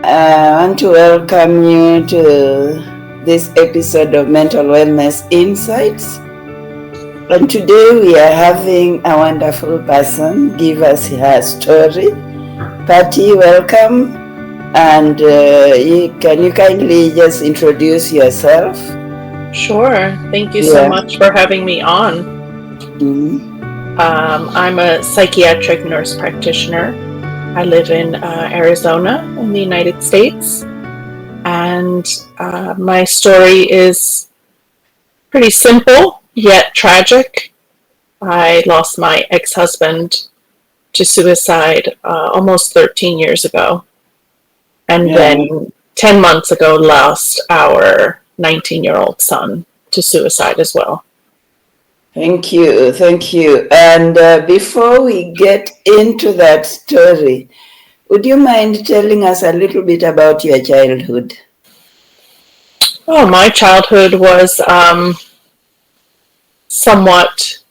I want to welcome you to this episode of Mental Wellness Insights. And today we are having a wonderful person give us her story. Patty, welcome. And can you kindly just introduce yourself? Sure. Thank you so much for having me on. Mm-hmm. I'm a psychiatric nurse practitioner. I live in Arizona in the United States. And my story is pretty simple, yet tragic. I lost my ex-husband to suicide almost 13 years ago. And then 10 months ago, lost our 19-year-old son to suicide as well. Thank you. And before we get into that story, would you mind telling us a little bit about your childhood? Oh, my childhood was somewhat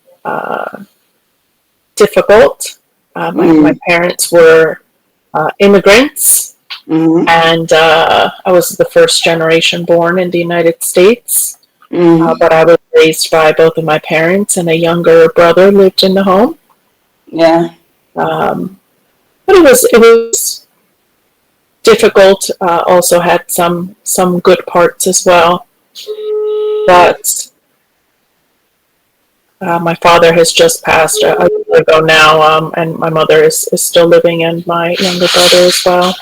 difficult. My parents were immigrants, and I was the first generation born in the United States. But I was raised by both of my parents, and a younger brother lived in the home. Yeah. But it was difficult. Also had some good parts as well. But my father has just passed a year ago now, and my mother is still living, and my younger brother as well.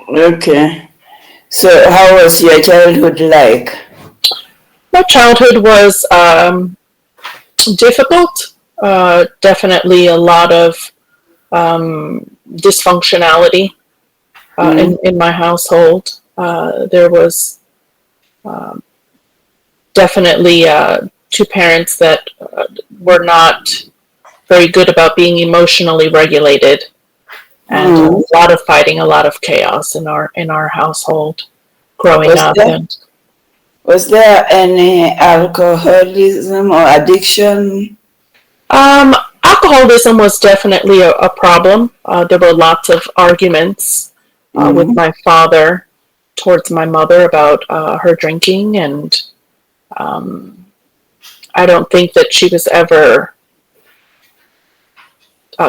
Okay. So how was your childhood like? My childhood was difficult. Definitely a lot of dysfunctionality in my household. There was definitely two parents that were not very good about being emotionally regulated, and a lot of fighting, a lot of chaos in our household growing up. Was there any alcoholism or addiction? Alcoholism was definitely a problem. There were lots of arguments with my father towards my mother about her drinking, and I don't think that she was ever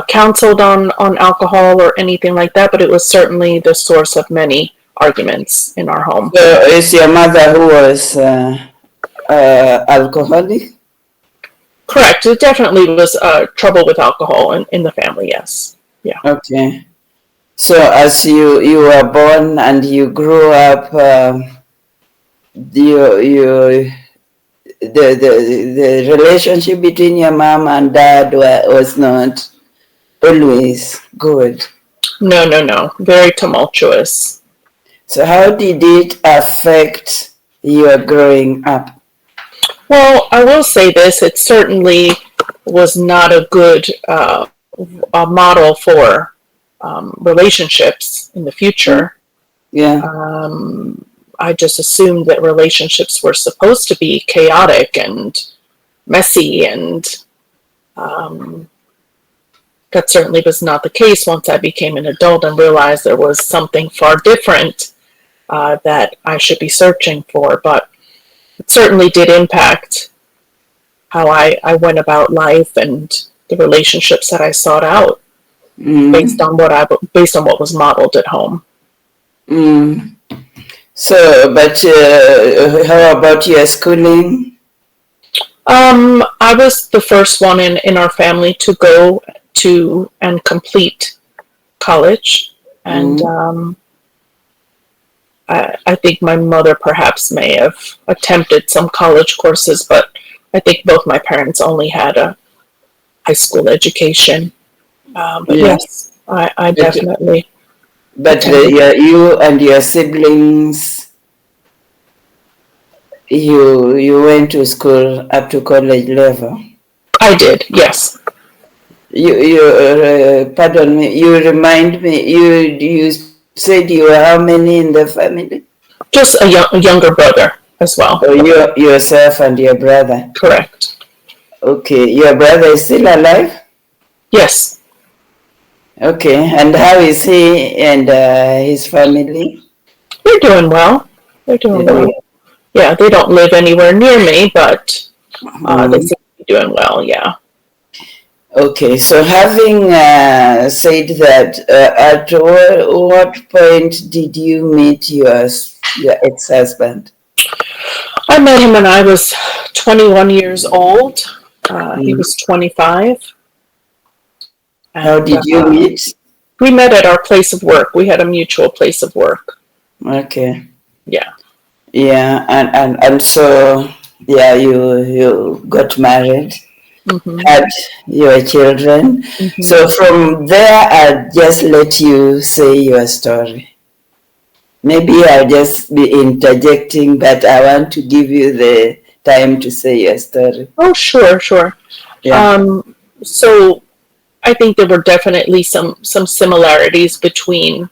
counseled on alcohol or anything like that, but it was certainly the source of many arguments in our home. So is your mother who was alcoholic? Correct. It definitely was trouble with alcohol in the family, yes. Yeah. Okay. So as you were born and you grew up, the relationship between your mom and dad was not always good. No. Very tumultuous. So how did it affect your growing up? Well, I will say this, it certainly was not a good model for relationships in the future. Yeah. I just assumed that relationships were supposed to be chaotic and messy, and that certainly was not the case once I became an adult and realized there was something far different that I should be searching for. But it certainly did impact how I went about life and the relationships that I sought out based on what was modeled at home. So, but how about your schooling? I was the first one in our family to go to and complete college, and I think my mother perhaps may have attempted some college courses, but I think both my parents only had a high school education. But yes, I definitely. But you and your siblings, you went to school up to college level? I did, yes. Pardon me, you remind me, you said you were how many in the family? Just a younger brother as well. So yourself and your brother? Correct. Okay, your brother is still alive? Yes. Okay, and how is he and his family? They're doing well. They're doing well. Yeah, they don't live anywhere near me, but they Mm. seem to be doing well. Yeah. Okay, so having said that, at what point did you meet your ex-husband? I met him when I was 21 years old. He Mm. was 25, How and did you meet? we met at our place of work. We had a mutual place of work. Okay. Yeah. Yeah, and so yeah, you got married, Hmm. had your children. Hmm. So from there, I'll just let you say your story. Maybe I'll just be interjecting, but I want to give you the time to say your story. Oh, sure, sure. Yeah. So I think there were definitely some similarities between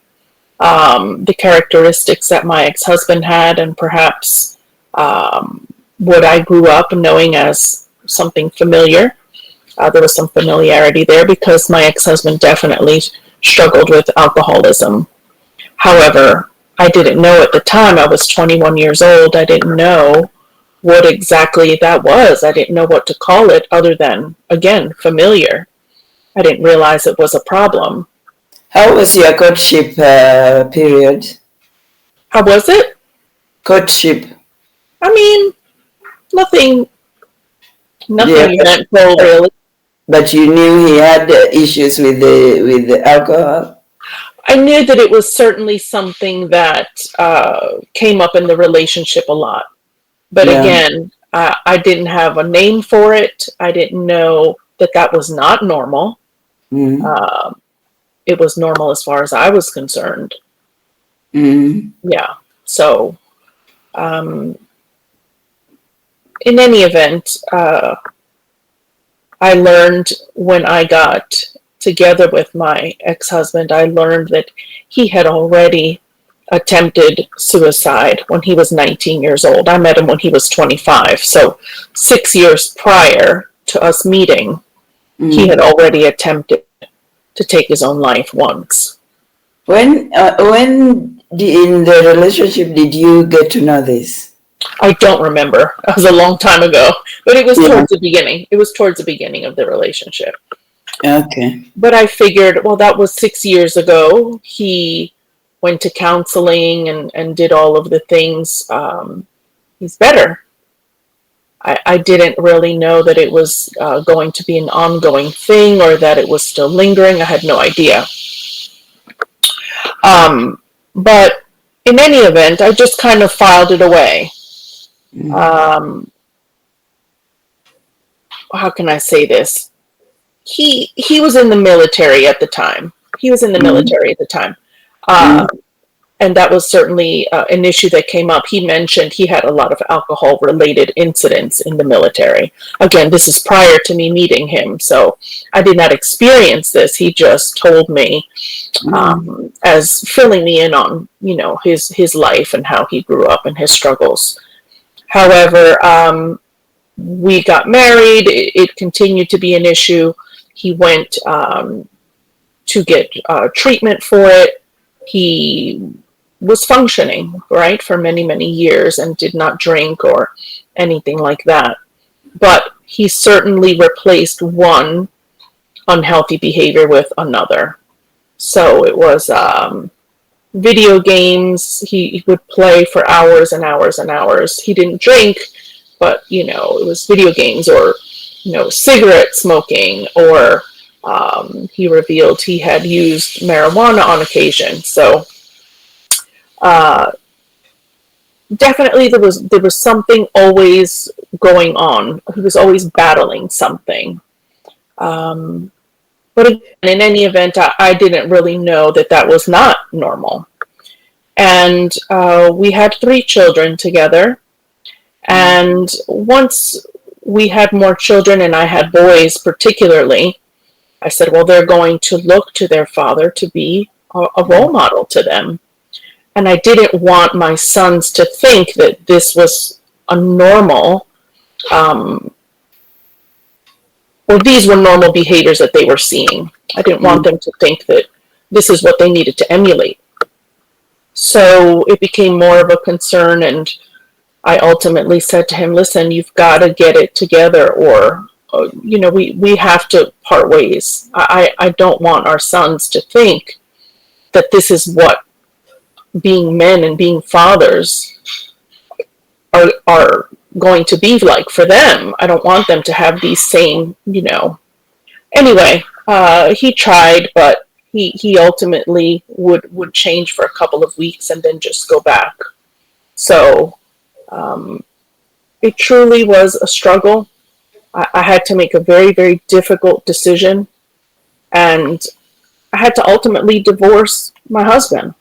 the characteristics that my ex-husband had, and perhaps what I grew up knowing as something familiar. There was some familiarity there because my ex-husband definitely struggled with alcoholism. However, I didn't know at the time. I was 21 years old. I didn't know what exactly that was. I didn't know what to call it other than, again, familiar. I didn't realize it was a problem. How was your courtship period? How was it? Courtship. I mean, nothing, Yeah, nothing eventful really. but you knew he had issues with the alcohol. I knew that it was certainly something that came up in the relationship a lot. But Yeah. again, I didn't have a name for it. I didn't know that that was not normal. Mm. Uh, it was normal as far as I was concerned. Mm. Yeah. So, um, in any event, I learned when I got together with my ex husband, I learned that he had already attempted suicide when he was 19 years old. I met him when he was 25. So 6 years prior to us meeting, he had Mm. already attempted to take his own life once. When in the relationship did you get to know this? I don't remember. It was a long time ago, but it was Yeah. towards the beginning. It was towards the beginning of the relationship. Okay. But I figured, well, that was 6 years ago. He went to counseling and did all of the things. He's better. I didn't really know that it was going to be an ongoing thing or that it was still lingering. I had no idea. But in any event, I just kind of filed it away. Mm. Um, how can I say this? He was in the military at the time. He was in the Mm. military at the time. Mm. Uh, and that was certainly an issue that came up. He mentioned he had a lot of alcohol related incidents in the military. Again, this is prior to me meeting him, so I did not experience this. He just told me Mm. as filling me in on his life and how he grew up and his struggles. However, we got married. It continued to be an issue. He went to get treatment for it. He was functioning, right, for many, many years and did not drink or anything like that. But he certainly replaced one unhealthy behavior with another. So it was video games. He would play for hours and hours and hours. He didn't drink, but, it was video games or, cigarette smoking, or he revealed he had used marijuana on occasion. So uh, definitely there was something always going on. He was always battling something. Um, but again, in any event, I didn't really know that that was not normal. And we had 3 children together. And once we had more children, and I had boys particularly, I said, well, they're going to look to their father to be a role model to them. And I didn't want my sons to think that this was a normal um, or these were normal behaviors that they were seeing. I didn't want them to think that this is what they needed to emulate. So it became more of a concern, and I ultimately said to him, listen, you've got to get it together, or we have to part ways. I don't want our sons to think that this is what being men and being fathers are going to be like for them. I don't want them to have these same, Anyway, he tried, but he ultimately would change for a couple of weeks and then just go back. So it truly was a struggle. I had to make a very, very difficult decision, and I had to ultimately divorce my husband,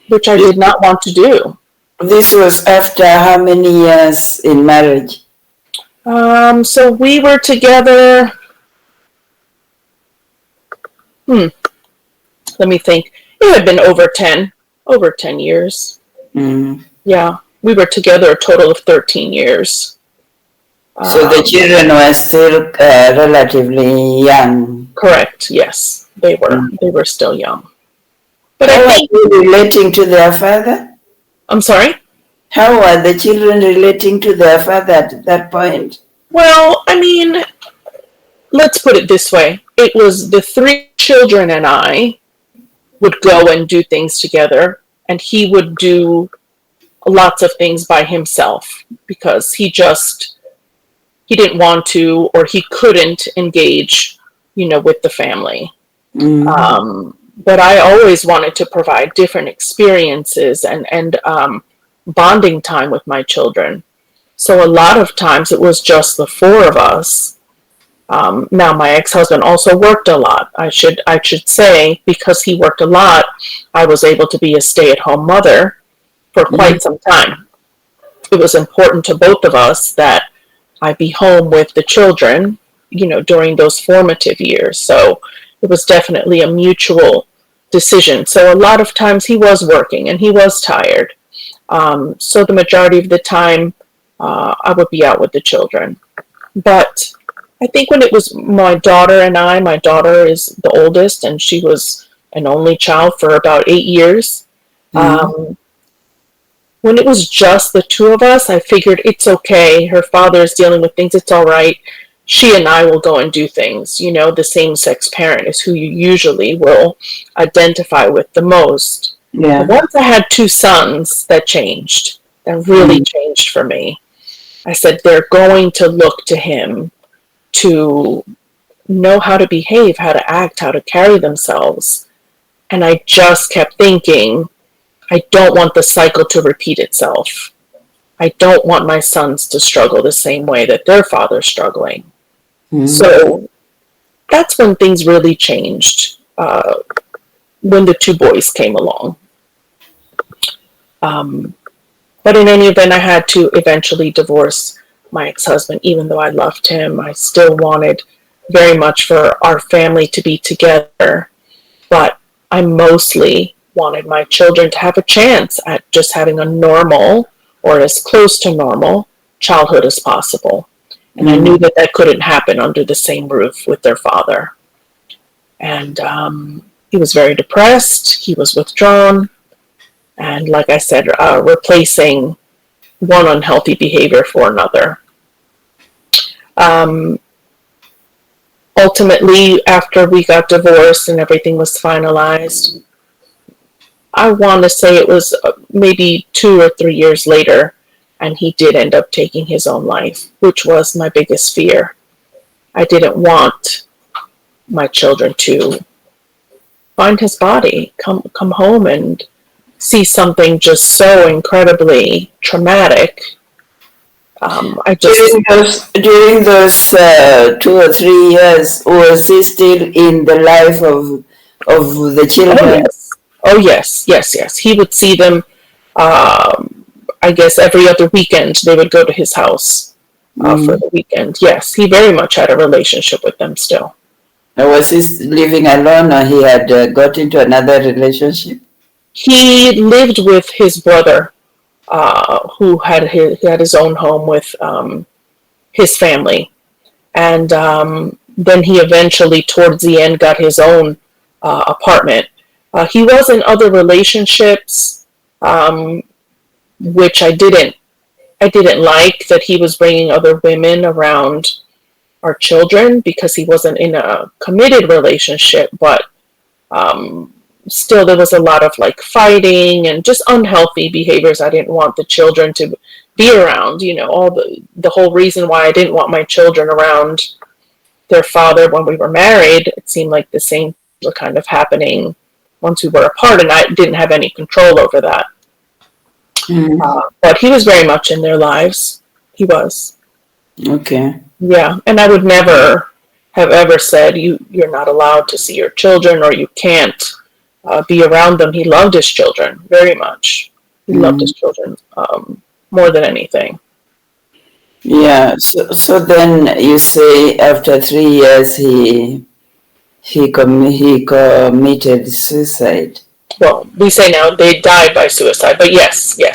which I did not want to do. This was after how many years in marriage? So we were together. Let me think. It had been over 10 years. Mm. Yeah, we were together a total of 13 years. So the children were still relatively young. Correct. Yes, they were. They were still young. But how I think, are they relating to their father? I'm sorry? How are the children relating to their father at that point? Well, I mean, let's put it this way. It was the 3 children and I would go and do things together, and he would do lots of things by himself because he didn't want to, or he couldn't engage, with the family. Mm. But I always wanted to provide different experiences and bonding time with my children. So a lot of times it was just the 4 of us. Now my ex-husband also worked a lot. I should say, because he worked a lot, I was able to be a stay-at-home mother for quite some time. It was important to both of us that I be home with the children, during those formative years. So it was definitely a mutual decision. So a lot of times he was working and he was tired. So the majority of the time I would be out with the children. But I think when it was my daughter and I, my daughter is the oldest and she was an only child for about 8 years. When it was just the 2 of us, I figured it's okay. Her father is dealing with things. It's all right. She and I will go and do things. The same-sex parent is who you usually will identify with the most. Yeah. But once I had 2 sons, that changed. That really changed for me. I said, they're going to look to him to know how to behave, how to act, how to carry themselves. And I just kept thinking, I don't want the cycle to repeat itself. I don't want my sons to struggle the same way that their father's struggling. So that's when things really changed, when the 2 boys came along. But in any event, I had to eventually divorce my ex-husband. Even though I loved him, I still wanted very much for our family to be together. But I mostly wanted my children to have a chance at just having a normal, or as close to normal, childhood as possible. And I knew that couldn't happen under the same roof with their father. And he was very depressed. He was withdrawn. And like I said, replacing one unhealthy behavior for another. Ultimately, after we got divorced and everything was finalized, I want to say it was maybe 2 or 3 years later, and he did end up taking his own life, which was my biggest fear. I didn't want my children to find his body, come home and see something just so incredibly traumatic. During those 2 or 3 years, was he still in the life of the children? Oh yes. He would see them. I guess every other weekend they would go to his house for the weekend. Yes, he very much had a relationship with them still. Was he living alone, or he had got into another relationship? He lived with his brother, who had his own home with his family. And then he eventually, towards the end, got his own apartment. He was in other relationships, which I didn't like, that he was bringing other women around our children, because he wasn't in a committed relationship, but still there was a lot of like fighting and just unhealthy behaviors I didn't want the children to be around. All the whole reason why I didn't want my children around their father when we were married, it seemed like the same were kind of happening once we were apart, and I didn't have any control over that. But he was very much in their lives. He was. Okay. Yeah, and I would never have ever said you're not allowed to see your children, or you can't be around them. He loved his children very much. He loved his children more than anything. Yeah. So then you say after 3 years he committed suicide. Well, we say now they died by suicide, but yes. Yeah,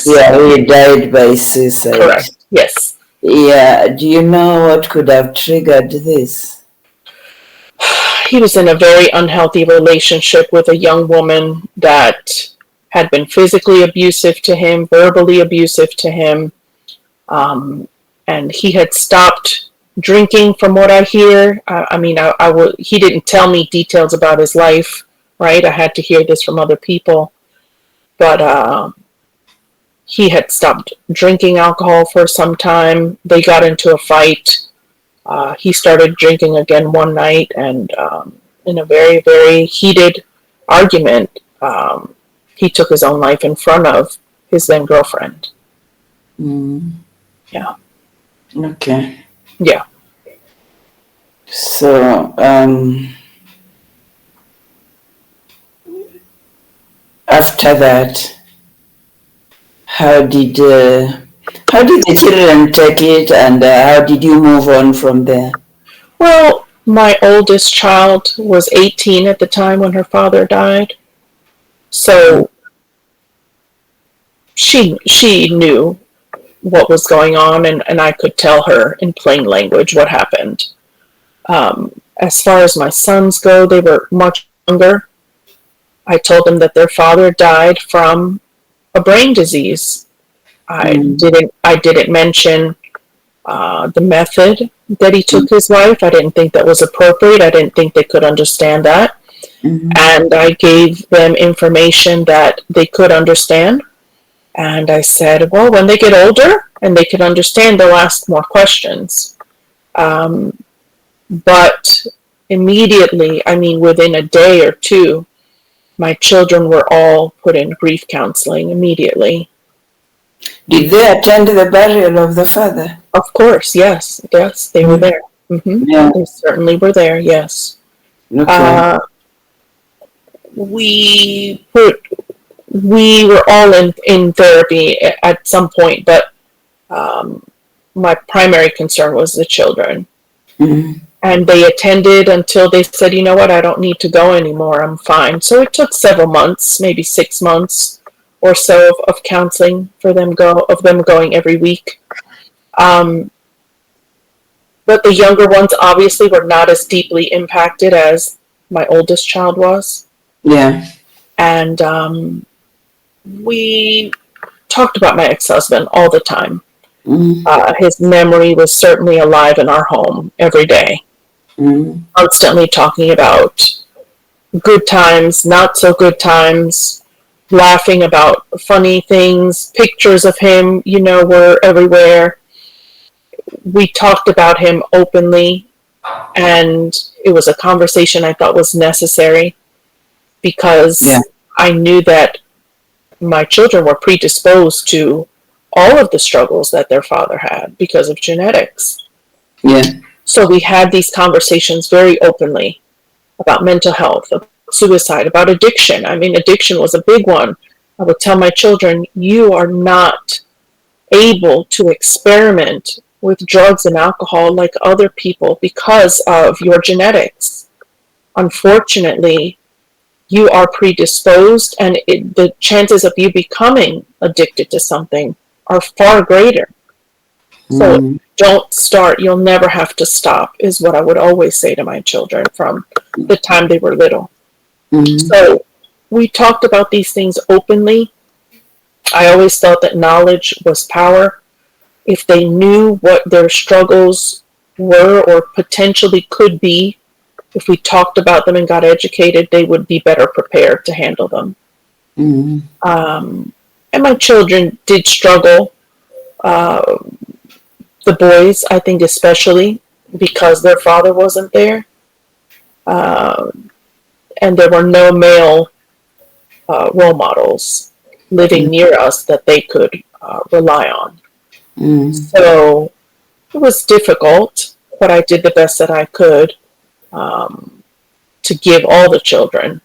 he died by suicide. Correct. Yes. Yeah. Do you know what could have triggered this? He was in a very unhealthy relationship with a young woman that had been physically abusive to him, verbally abusive to him, and he had stopped drinking, from what I hear. He didn't tell me details about his life, right? I had to hear this from other people, but he had stopped drinking alcohol for some time. They got into a fight. He started drinking again one night, and in a very, very heated argument, he took his own life in front of his then girlfriend. Yeah. Okay. Yeah. So after that, how did the children take it, and how did you move on from there? Well, my oldest child was 18 at the time when her father died. So she knew what was going on, and I could tell her in plain language what happened. As far as my sons go, they were much younger. I told them that their father died from a brain disease. I didn't mention the method that he took his wife. I didn't think that was appropriate. I didn't think they could understand that. And I gave them information that they could understand. And I said, well, when they get older and they can understand, they'll ask more questions. But immediately, within a day or two, my children were all put in grief counseling immediately. Did they attend the burial of the father? Of course, yes, they were there. Yeah. They certainly were there, yes. Okay. We were all in therapy at some point, but my primary concern was the children. And they attended until they said, you know what, I don't need to go anymore, I'm fine. So it took several months, maybe 6 months or so of counseling for them going every week. But the younger ones obviously were not as deeply impacted as my oldest child was. Yeah. And we talked about my ex-husband all the time. His memory was certainly alive in our home every day. Constantly talking about good times, not so good times, laughing about funny things. Pictures of him, were everywhere. We talked about him openly, and it was a conversation I thought was necessary, because I knew that my children were predisposed to all of the struggles that their father had because of genetics. Yeah. So we had these conversations very openly about mental health, about suicide, about addiction. Addiction was a big one. I would tell my children, you are not able to experiment with drugs and alcohol like other people because of your genetics. Unfortunately, you are predisposed, and the chances of you becoming addicted to something are far greater. So don't start, you'll never have to stop, is what I would always say to my children from the time they were little. So we talked about these things openly. I always felt that knowledge was power. If they knew what their struggles were or potentially could be, if we talked about them and got educated, they would be better prepared to handle them. And my children did struggle. The boys, I think, especially because their father wasn't there, and there were no male role models living near us that they could rely on. So it was difficult, but I did the best that I could to give all the children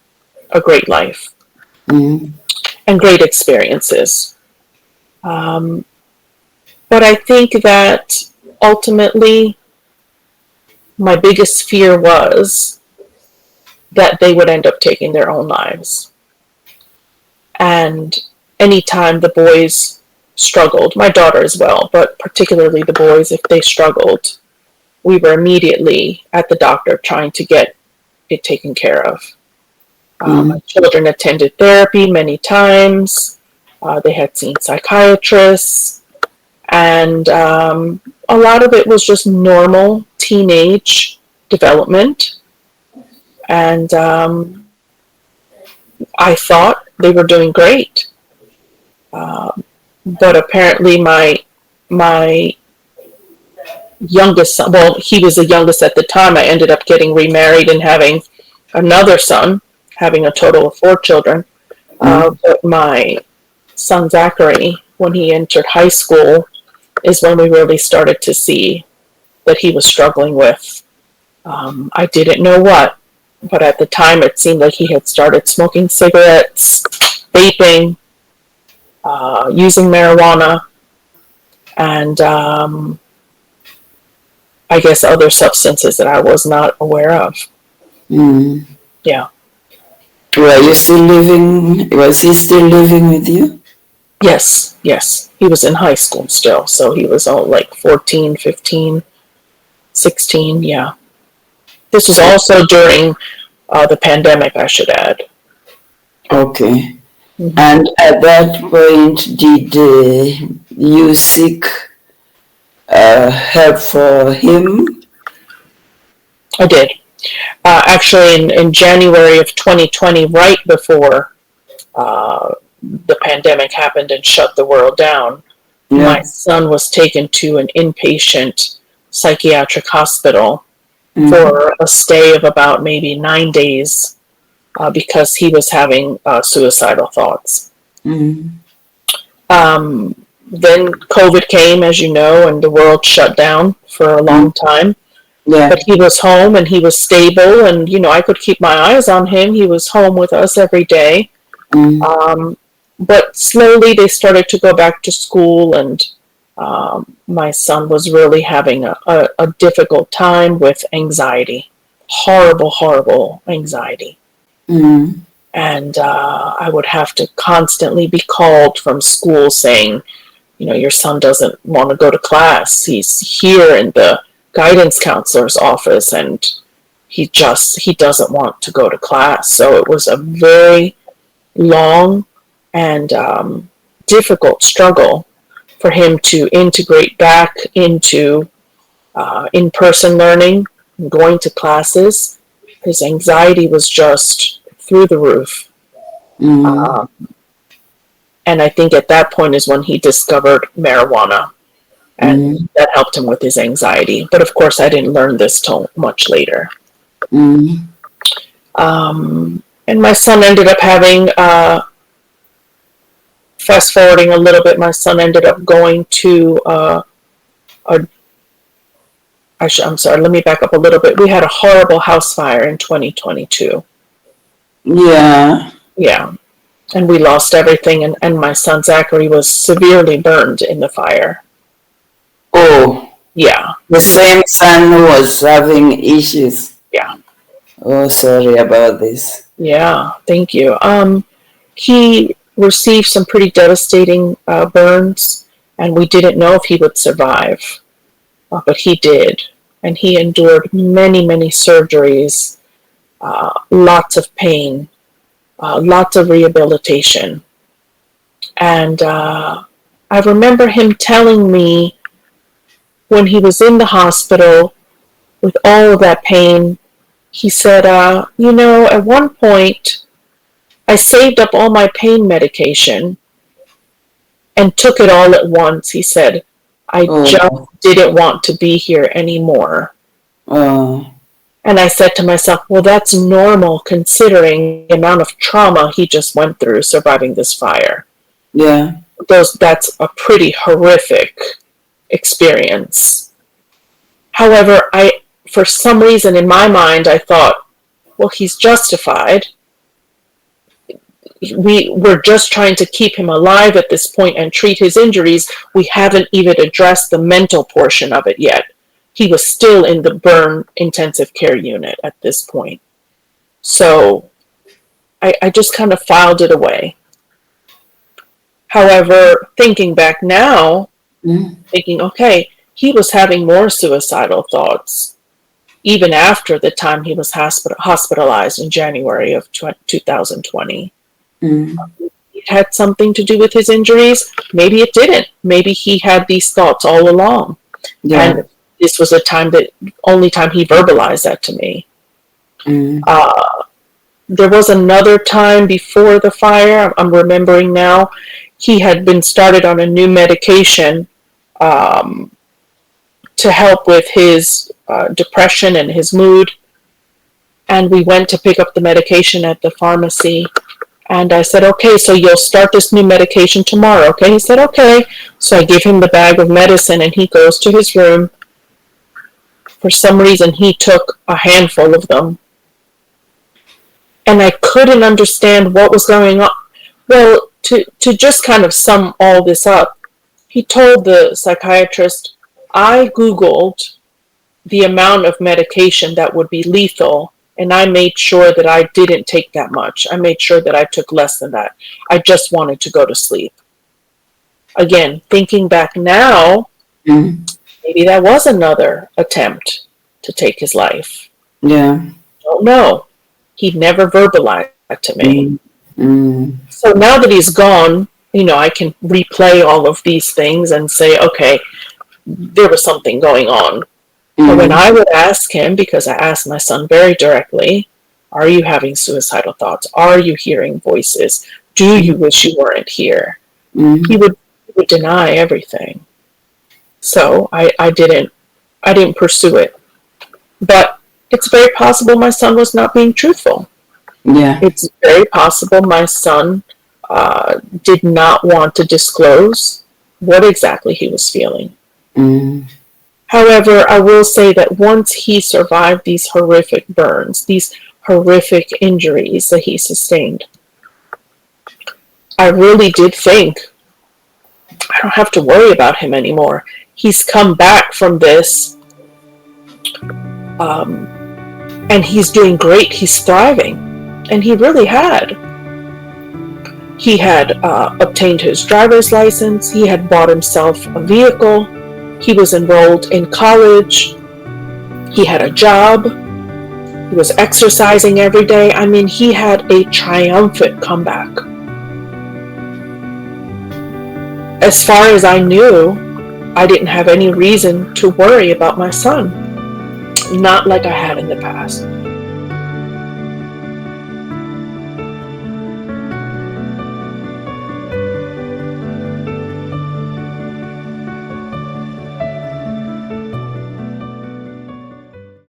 a great life and great experiences. But I think that ultimately my biggest fear was that they would end up taking their own lives. And anytime the boys struggled, my daughter as well, but particularly the boys, if they struggled, we were immediately at the doctor trying to get it taken care of. My children attended therapy many times. They had seen psychiatrists, and a lot of it was just normal teenage development. And I thought they were doing great. But apparently my youngest son, well, he was the youngest at the time. I ended up getting remarried and having another son, having a total of 4 children. But my son Zachary, when he entered high school, is when we really started to see that he was struggling with. I didn't know what, but at the time it seemed like he had started smoking cigarettes, vaping, using marijuana, and I guess other substances that I was not aware of. Yeah. Was he still living with you? Yes. He was in high school still, so he was like 14, 15, 16, yeah. This was also during the pandemic, I should add. Okay. And at that point, did you seek help for him? I did. Actually, in January of 2020, right before the pandemic happened and shut the world down, my son was taken to an inpatient psychiatric hospital for a stay of about maybe 9 days because he was having suicidal thoughts. Then COVID came, as you know, and the world shut down for a long time. Yeah. But he was home and he was stable, and I could keep my eyes on him. He was home with us every day. But slowly they started to go back to school, and my son was really having a difficult time with anxiety. Horrible anxiety. And I would have to constantly be called from school saying, your son doesn't want to go to class. He's here in the guidance counselor's office and he doesn't want to go to class. So it was a very long and difficult struggle for him to integrate back into in-person learning and going to classes. His anxiety was just through the roof. And I think at that point is when he discovered marijuana, and that helped him with his anxiety. But of course, I didn't learn this till much later. And my son ended up having, fast forwarding a little bit, my son ended up going to I'm sorry, let me back up a little bit. We had a horrible house fire in 2022. Yeah. And we lost everything, and my son Zachary was severely burned in the fire. Oh. Yeah. The same son who was having issues. Yeah. Oh, sorry about this. Yeah, thank you. He received some pretty devastating burns, and we didn't know if he would survive. but he did. And he endured many, many surgeries, lots of pain, lots of rehabilitation. And I remember him telling me when he was in the hospital with all of that pain, he said, at one point, I saved up all my pain medication and took it all at once. He said, I just didn't want to be here anymore. And I said to myself, well, that's normal considering the amount of trauma he just went through surviving this fire. Yeah. That's a pretty horrific experience. However, for some reason in my mind, I thought, well, he's justified. We're just trying to keep him alive at this point and treat his injuries. We haven't even addressed the mental portion of it yet. He was still in the burn intensive care unit at this point. So I just kind of filed it away. However, thinking back now, thinking, okay, he was having more suicidal thoughts even after the time he was hospitalized in January of 2020. It had something to do with his injuries. Maybe it didn't. Maybe he had these thoughts all along. Yeah. And this was only time he verbalized that to me. There was another time before the fire, I'm remembering now, he had been started on a new medication to help with his depression and his mood. And we went to pick up the medication at the pharmacy. And I said, okay, so you'll start this new medication tomorrow, okay? He said, okay. So I give him the bag of medicine and he goes to his room. For some reason, he took a handful of them. And I couldn't understand what was going on. Well, to just kind of sum all this up, he told the psychiatrist, I Googled the amount of medication that would be lethal, and I made sure that I didn't take that much. I made sure that I took less than that. I just wanted to go to sleep. Again, thinking back now, maybe that was another attempt to take his life. Yeah. Don't know. He never verbalized that to me. So now that he's gone, I can replay all of these things and say, okay, there was something going on. But when I would ask him, because I asked my son very directly, are you having suicidal thoughts? Are you hearing voices? Do you wish you weren't here? He would deny everything. So I didn't pursue it. But it's very possible my son was not being truthful. Yeah. It's very possible my son did not want to disclose what exactly he was feeling. However, I will say that once he survived these horrific burns, these horrific injuries that he sustained, I really did think, I don't have to worry about him anymore. He's come back from this, and he's doing great. He's thriving, and he really had. He had obtained his driver's license. He had bought himself a vehicle. He was enrolled in college. He had a job. He was exercising every day. I mean, he had a triumphant comeback. As far as I knew, I didn't have any reason to worry about my son. Not like I had in the past.